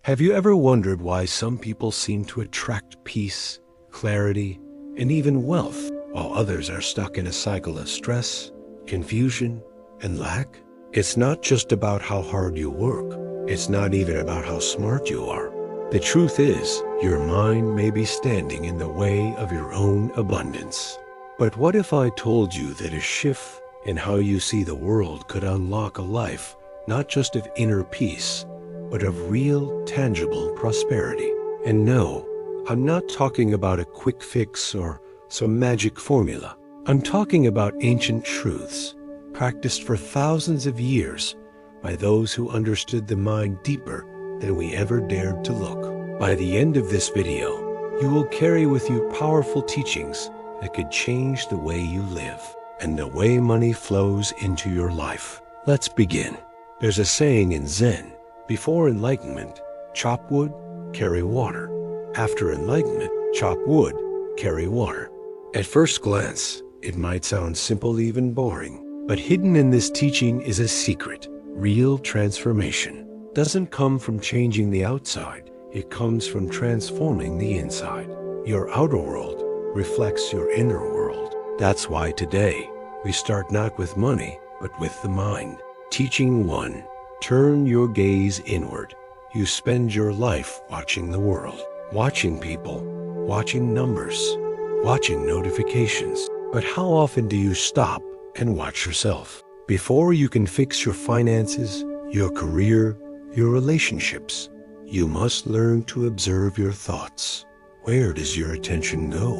Have you ever wondered why some people seem to attract peace, clarity, and even wealth, while others are stuck in a cycle of stress, confusion, and lack? It's not just about how hard you work. It's not even about how smart you are. The truth is, your mind may be standing in the way of your own abundance. But what if I told you that a shift in how you see the world could unlock a life not just of inner peace, but of real, tangible prosperity? And no, I'm not talking about a quick fix or some magic formula. I'm talking about ancient truths, practiced for thousands of years by those who understood the mind deeper than we ever dared to look. By the end of this video, you will carry with you powerful teachings that could change the way you live and the way money flows into your life. Let's begin. There's a saying in Zen: before enlightenment, chop wood, carry water. After enlightenment, chop wood, carry water. At first glance, it might sound simple, even boring, but hidden in this teaching is a secret. Real transformation doesn't come from changing the outside. It comes from transforming the inside. Your outer world reflects your inner world. That's why today we start not with money, but with the mind. Teaching 1. Turn your gaze inward. You spend your life watching the world, watching people, watching numbers, watching notifications. But how often do you stop and watch yourself? Before you can fix your finances, your career, your relationships, you must learn to observe your thoughts. Where does your attention go?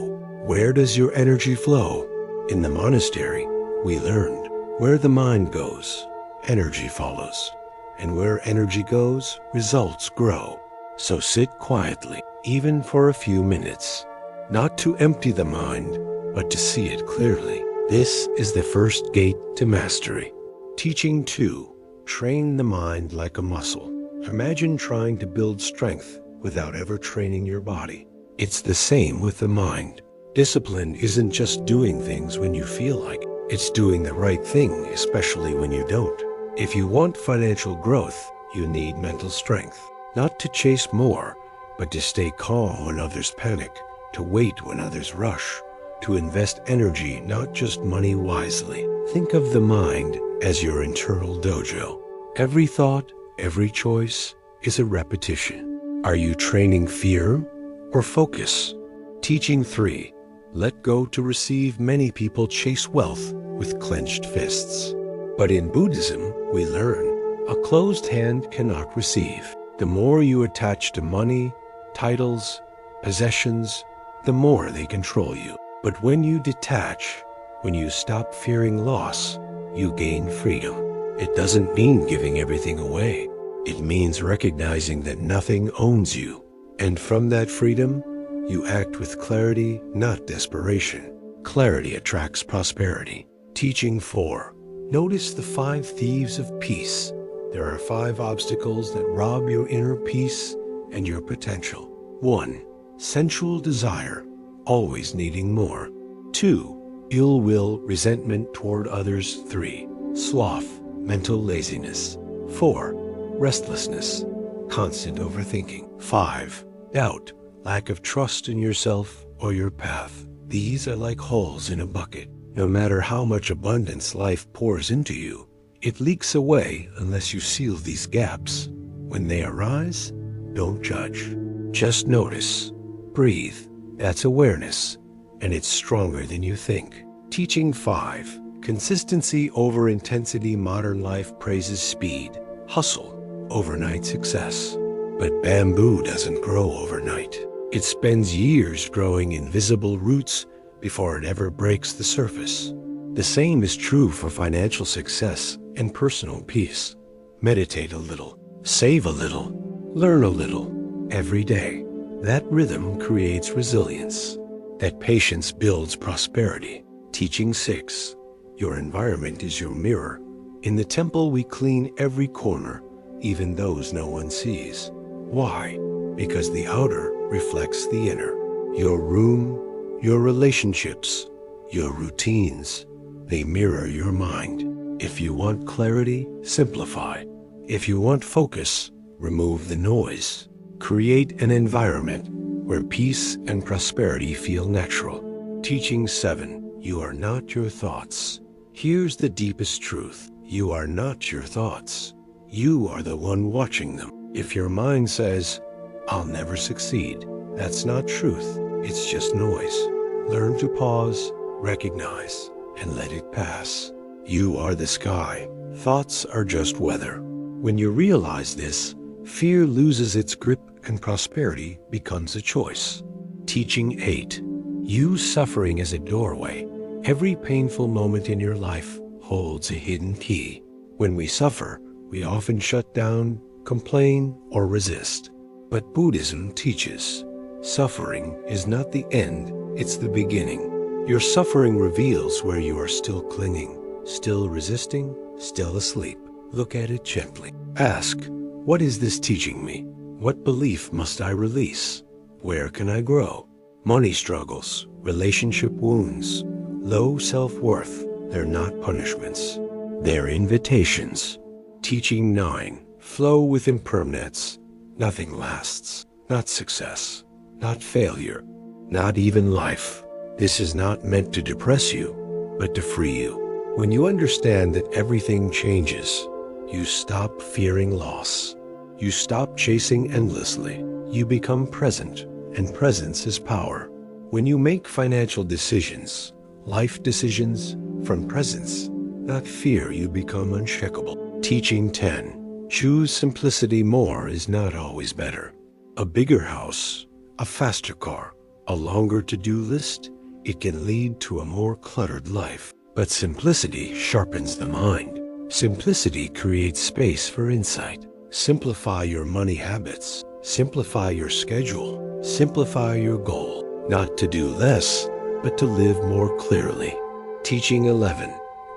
Where does your energy flow? In the monastery, we learned where the mind goes, energy follows. And where energy goes, results grow. So sit quietly, even for a few minutes, not to empty the mind, but to see it clearly. This is the first gate to mastery. Teaching 2. Train the mind like a muscle. Imagine trying to build strength without ever training your body. It's the same with the mind. Discipline isn't just doing things when you feel like it. It's doing the right thing, especially when you don't. If you want financial growth, you need mental strength. Not to chase more, but to stay calm when others panic, to wait when others rush, to invest energy, not just money, wisely. Think of the mind as your internal dojo. Every thought, every choice is a repetition. Are you training fear or focus? Teaching 3. Let go to receive. Many people chase wealth with clenched fists. But in Buddhism, we learn a closed hand cannot receive. The more you attach to money, titles, possessions, the more they control you. But when you detach, when you stop fearing loss, you gain freedom. It doesn't mean giving everything away. It means recognizing that nothing owns you. And from that freedom, you act with clarity, not desperation. Clarity attracts prosperity. Teaching 4. Notice the 5 thieves of peace. There are 5 obstacles that rob your inner peace and your potential. 1. Sensual desire, always needing more. 2. Ill will, resentment toward others. 3. Sloth, mental laziness. 4. Restlessness, constant overthinking. 5. Doubt, lack of trust in yourself or your path. These are like holes in a bucket. No matter how much abundance life pours into you, it leaks away unless you seal these gaps. When they arise, don't judge. Just notice. Breathe. That's awareness, and it's stronger than you think. Teaching 5. Consistency over intensity. Modern life praises speed, hustle, overnight success. But bamboo doesn't grow overnight. It spends years growing invisible roots before it ever breaks the surface. The same is true for financial success and personal peace. Meditate a little, save a little, learn a little every day. That rhythm creates resilience. That patience builds prosperity. Teaching 6. Your environment is your mirror. In the temple, we clean every corner, even those no one sees. Why? Because the outer reflects the inner. Your room, your relationships, your routines, they mirror your mind. If you want clarity, simplify. If you want focus, remove the noise. Create an environment where peace and prosperity feel natural. Teaching 7. You are not your thoughts. Here's the deepest truth. You are not your thoughts. You are the one watching them. If your mind says, "I'll never succeed," that's not truth. It's just noise. Learn to pause, recognize, and let it pass. You are the sky. Thoughts are just weather. When you realize this, fear loses its grip and prosperity becomes a choice. Teaching 8. Use suffering as a doorway. Every painful moment in your life holds a hidden key. When we suffer, we often shut down, complain, or resist. But Buddhism teaches, suffering is not the end, it's the beginning. Your suffering reveals where you are still clinging, still resisting, still asleep. Look at it gently. Ask, what is this teaching me? What belief must I release? Where can I grow? Money struggles, relationship wounds, low self-worth, they're not punishments. They're invitations. Teaching 9. Flow with impermanence. Nothing lasts. Not success. Not failure. Not even life. This is not meant to depress you, but to free you. When you understand that everything changes, you stop fearing loss. You stop chasing endlessly. You become present, and presence is power. When you make financial decisions, life decisions, from presence, not fear, you become unshakable. Teaching 10. Choose simplicity. More is not always better. A bigger house, a faster car, a longer to-do list, it can lead to a more cluttered life. But simplicity sharpens the mind. Simplicity creates space for insight. Simplify your money habits. Simplify your schedule. Simplify your goal. Not to do less, but to live more clearly. Teaching 11.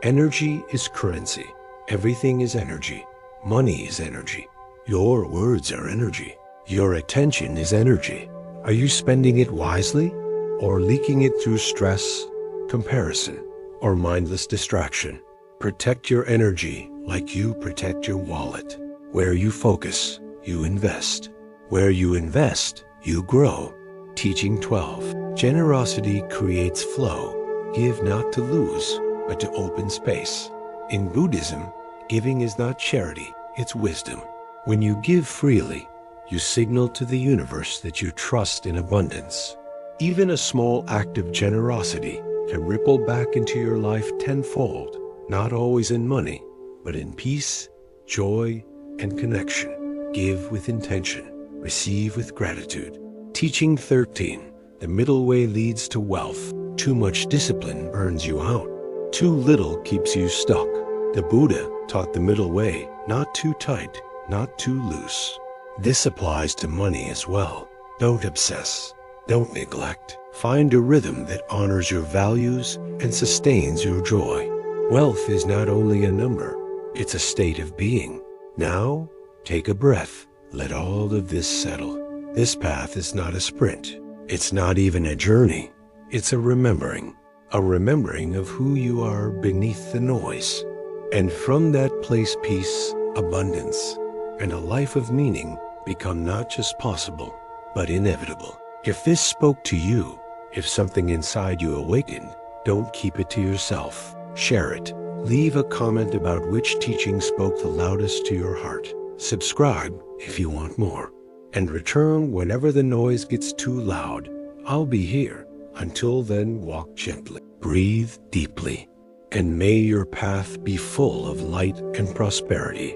Energy is currency. Everything is energy. Money is energy. Your words are energy. Your attention is energy. Are you spending it wisely, or leaking it through stress, comparison, or mindless distraction? Protect your energy like you protect your wallet. Where you focus, you invest. Where you invest, you grow. Teaching 12. Generosity creates flow. Give not to lose, but to open space. In Buddhism, giving is not charity, it's wisdom. When you give freely, you signal to the universe that you trust in abundance. Even a small act of generosity can ripple back into your life tenfold, not always in money, but in peace, joy, and connection. Give with intention, receive with gratitude. Teaching 13. The middle way leads to wealth. Too much discipline burns you out. Too little keeps you stuck. The Buddha taught the middle way, not too tight, not too loose. This applies to money as well. Don't obsess. Don't neglect. Find a rhythm that honors your values and sustains your joy. Wealth is not only a number, it's a state of being. Now, take a breath. Let all of this settle. This path is not a sprint. It's not even a journey. It's a remembering of who you are beneath the noise. And from that place, peace, abundance, and a life of meaning become not just possible, but inevitable. If this spoke to you, if something inside you awakened, don't keep it to yourself. Share it. Leave a comment about which teaching spoke the loudest to your heart. Subscribe if you want more. And return whenever the noise gets too loud. I'll be here. Until then, walk gently. Breathe deeply. And may your path be full of light and prosperity.